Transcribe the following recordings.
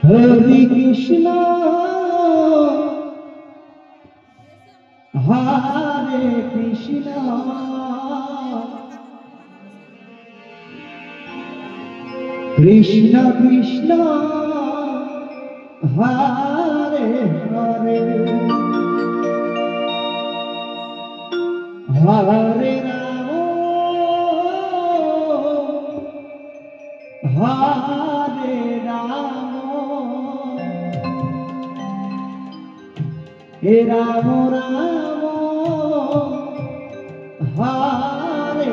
Hare Krishna Hare Krishna Krishna Krishna Hare Hare Hare Ram Hare Ram hey Ram Ram Hare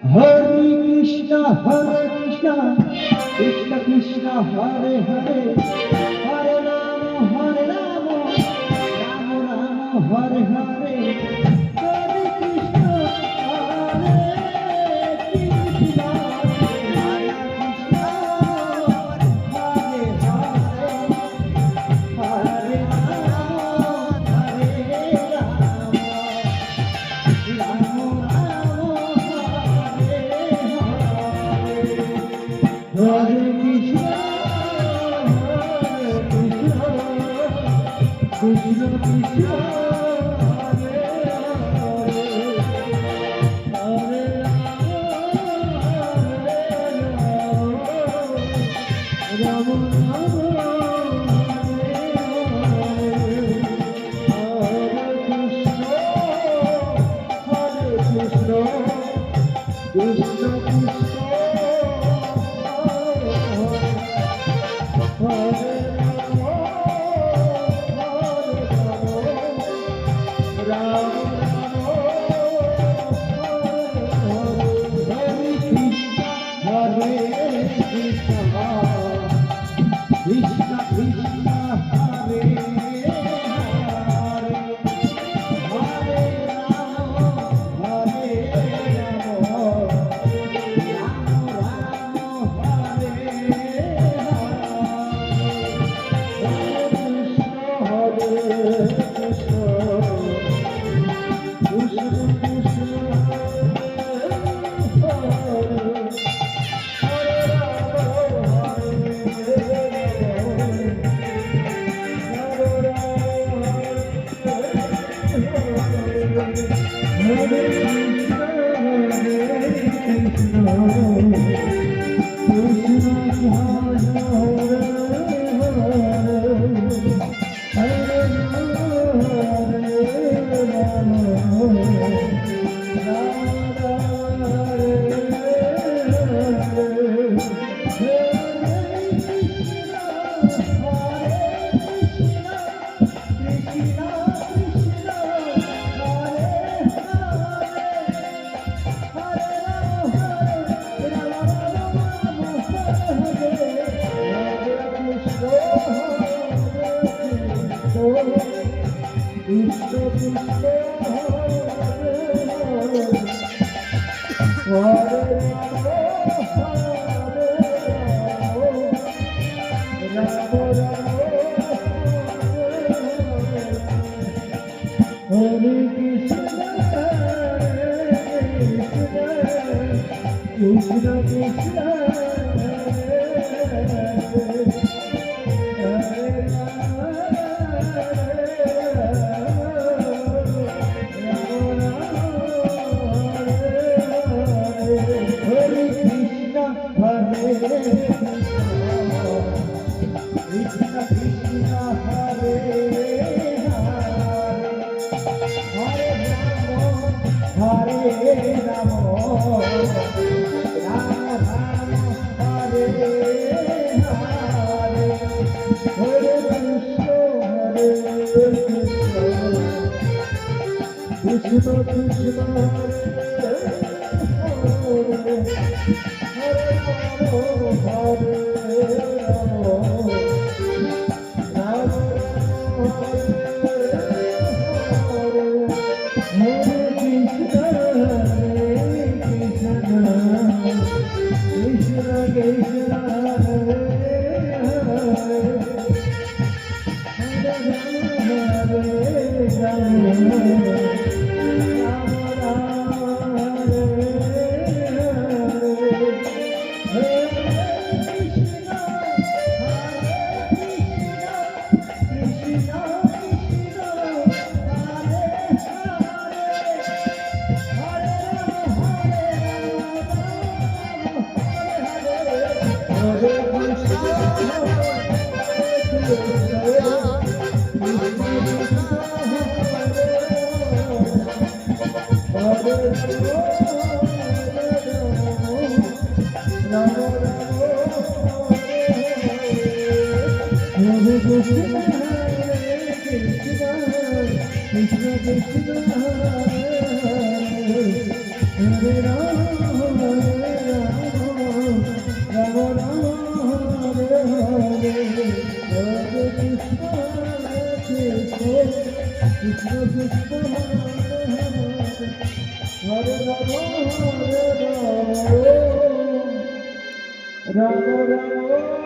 Hare Hare Krishna Krishna Krishna Hare Hare Hare Ram Ram Ram Hare Hare Hare Krishna Hare Krishna Hare Krishna Hare Hare Hare Ram Ram Hare Krishna Krishna Krishna Hare Hare Hare Ram Ram Krishna Krishna Krishna Krishna Krishna Hare Hare Hare Rama Hare Rama Rama Rama Hare Hare Krishna Krishna Krishna Ram Ram Hare Krishna Hare Krishna Krishna Krishna Hare Ram Hare Ram Ram Ram Hare Hare Hare Krishna Krishna Krishna Hare Ram Ram Ram